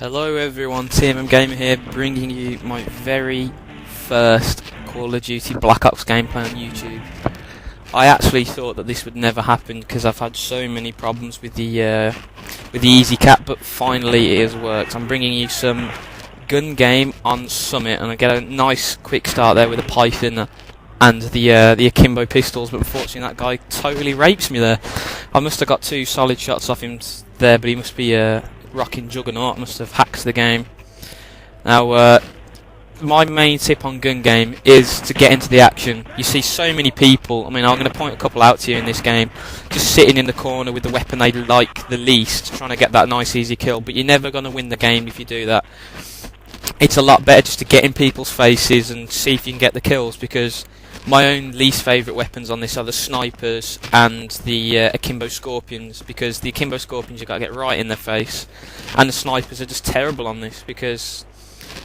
Hello everyone, TMMgamer here, bringing you my very first Call of Duty Black Ops gameplay on YouTube. I actually thought that this would never happen because I've had so many problems with the easy cap, but finally it has worked. I'm bringing you some gun game on Summit, and I get a nice quick start there with a Python and the Akimbo pistols, but unfortunately that guy totally rapes me there. I must have got two solid shots off him there, but he must be rocking Juggernaut, must have hacked the game. Now, my main tip on gun game is to get into the action. You see so many people, I'm going to point a couple out to you in this game, just sitting in the corner with the weapon they like the least, trying to get that nice easy kill, but you're never going to win the game if you do that. It's a lot better just to get in people's faces and see if you can get the kills, because my own least favourite weapons on this are the snipers and the Akimbo Scorpions, because the Akimbo Scorpions you've got to get right in their face, and the snipers are just terrible on this, because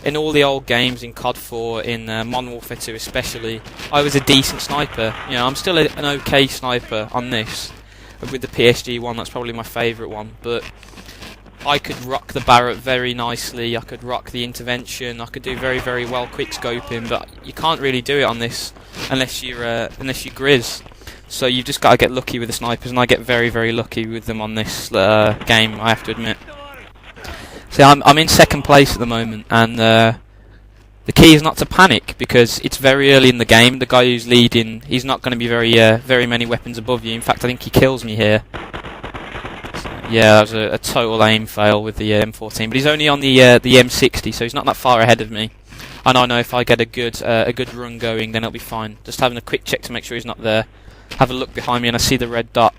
in all the old games, in COD 4, in Modern Warfare 2 especially, I was a decent sniper. You know, I'm still an okay sniper on this. With the PSG one, that's probably my favourite one, but I could rock the Barrett very nicely, I could rock the intervention, I could do very, very well quick scoping, but you can't really do it on this unless you're Grizz. So you've just got to get lucky with the snipers, and I get very, very lucky with them on this game, I have to admit. See, I'm in second place at the moment, and the key is not to panic, because it's very early in the game. The guy who's leading, he's not going to be very many weapons above you. In fact, I think he kills me here. Yeah, that was a total aim fail with the M14, but he's only on the M60, so he's not that far ahead of me. And I know if I get a good run going, then it'll be fine. Just having a quick check to make sure he's not there. Have a look behind me, and I see the red dot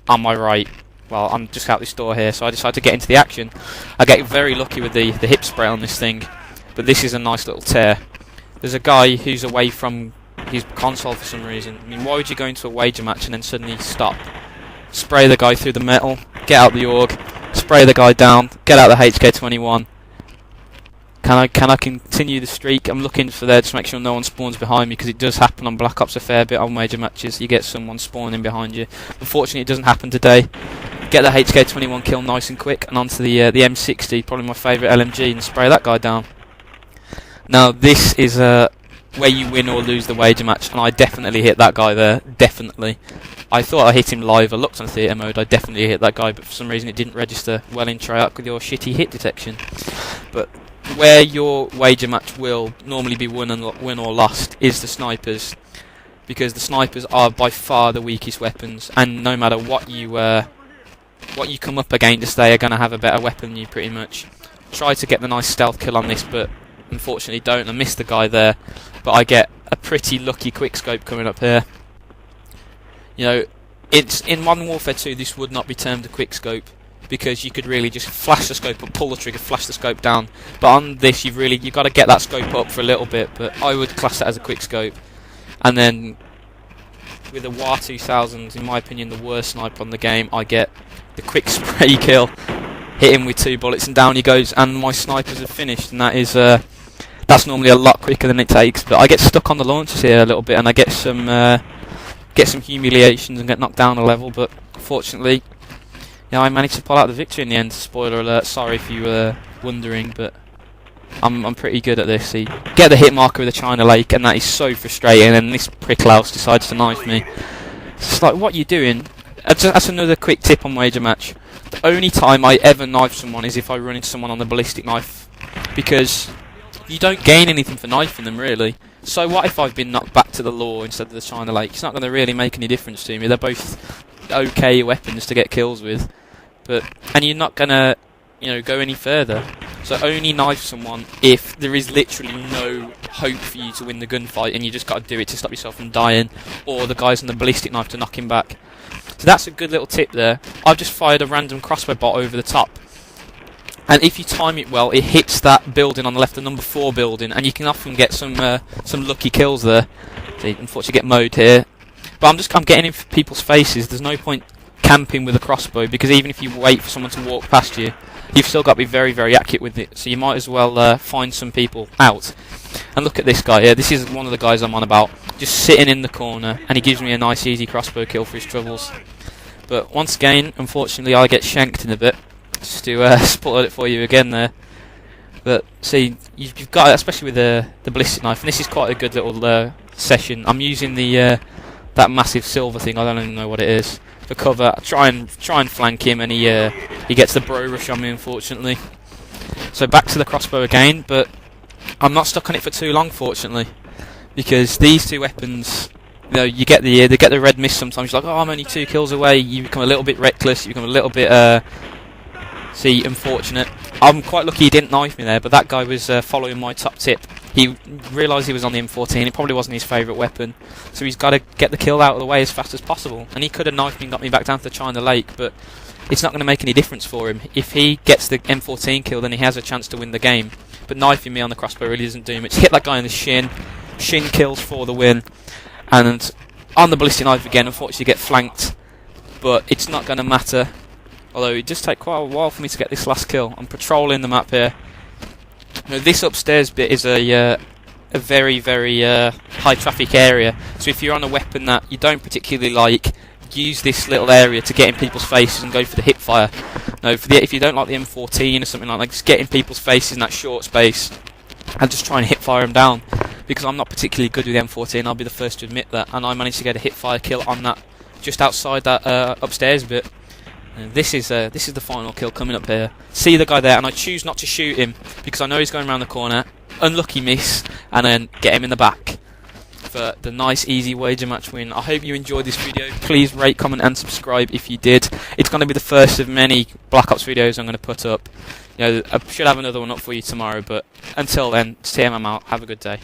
on my right. Well, I'm just out this door here, so I decide to get into the action. I get very lucky with the hip spray on this thing, but this is a nice little tear. There's a guy who's away from his console for some reason. I mean, why would you go into a wager match and then suddenly stop? Spray the guy through the metal, get out the AUG, spray the guy down, get out the HK21. Can I continue the streak? I'm looking for there to make sure no one spawns behind me, because it does happen on Black Ops a fair bit on major matches. You get someone spawning behind you. Unfortunately, it doesn't happen today. Get the HK21 kill nice and quick, and onto the M60, probably my favourite LMG, and spray that guy down. Now this is where you win or lose the wager match, and I definitely hit that guy there, definitely. I thought I hit him live, I looked on theatre mode, I definitely hit that guy, but for some reason it didn't register well in Treyarch with your shitty hit detection. But where your wager match will normally be won or lost is the snipers, because the snipers are by far the weakest weapons, and no matter what you come up against, they are going to have a better weapon than you pretty much. Try to get the nice stealth kill on this, but unfortunately don't. I missed the guy there, but I get a pretty lucky quick scope coming up here. You know, it's in Modern Warfare 2 this would not be termed a quick scope, because you could really just flash the scope up, pull the trigger, flash the scope down. But on this you've got to get that scope up for a little bit, but I would class that as a quick scope. And then with the WAR 2000, in my opinion the worst sniper on the game, I get the quick spray kill, hit him with 2 bullets and down he goes, and my snipers have finished, and that is that's normally a lot quicker than it takes. But I get stuck on the launchers here a little bit, and I get some humiliations and get knocked down a level, but fortunately, yeah, I managed to pull out the victory in the end. Spoiler alert, sorry if you were wondering, but I'm pretty good at this. See, get the hit marker with the China Lake, and that is so frustrating, and this pricklouse decides to knife me. It's like, what are you doing? That's another quick tip on wager match. The only time I ever knife someone is if I run into someone on the ballistic knife, because you don't gain anything for knifing them, really. So what if I've been knocked back to the law instead of the China Lake? It's not going to really make any difference to me. They're both okay weapons to get kills with, and you're not going to, go any further. So only knife someone if there is literally no hope for you to win the gunfight, and you just got to do it to stop yourself from dying, or the guy's on the ballistic knife to knock him back. So that's a good little tip there. I've just fired a random crossbow bot over the top, and if you time it well, it hits that building on the left, the number 4 building, and you can often get some lucky kills there. So you unfortunately get mowed here, but I'm getting in people's faces. There's no point camping with a crossbow, because even if you wait for someone to walk past you, you've still got to be very, very accurate with it. So you might as well find some people out. And look at this guy here. This is one of the guys I'm on about, just sitting in the corner, and he gives me a nice easy crossbow kill for his troubles. But once again, unfortunately, I get shanked in a bit. Just to spoil it for you again there. But see, you've got, especially with the ballistic knife, and this is quite a good little session. I'm using the that massive silver thing. I don't even know what it is for cover. I try and flank him, and he gets the bro rush on me, unfortunately. So back to the crossbow again, but I'm not stuck on it for too long, fortunately, because these two weapons, you know, you get they get the red mist sometimes. You're like, oh, I'm only 2 kills away. You become a little bit reckless. You become a little bit unfortunate. I'm quite lucky he didn't knife me there, but that guy was following my top tip. He realised he was on the M14. It probably wasn't his favourite weapon, so he's got to get the kill out of the way as fast as possible. And he could have knifed me and got me back down to the China Lake, but it's not going to make any difference for him. If he gets the M14 kill, then he has a chance to win the game. But knifing me on the crossbow really doesn't do much. Hit that guy in the shin. Shin kills for the win. And on the ballistic knife again, unfortunately get flanked, but it's not going to matter. Although it does take quite a while for me to get this last kill. I'm patrolling the map here. Now, this upstairs bit is a very, very high traffic area. So if you're on a weapon that you don't particularly like, use this little area to get in people's faces and go for the hip fire. No, if you don't like the M14 or something like that, just get in people's faces in that short space and just try and hip fire them down. Because I'm not particularly good with the M14, I'll be the first to admit that. And I managed to get a hip fire kill on that, just outside that upstairs bit. And this is the final kill coming up here. See the guy there, and I choose not to shoot him because I know he's going around the corner. Unlucky miss, and then get him in the back for the nice, easy wager match win. I hope you enjoyed this video. Please rate, comment, and subscribe if you did. It's going to be the first of many Black Ops videos I'm going to put up. You know, I should have another one up for you tomorrow, but until then, TMM out. Have a good day.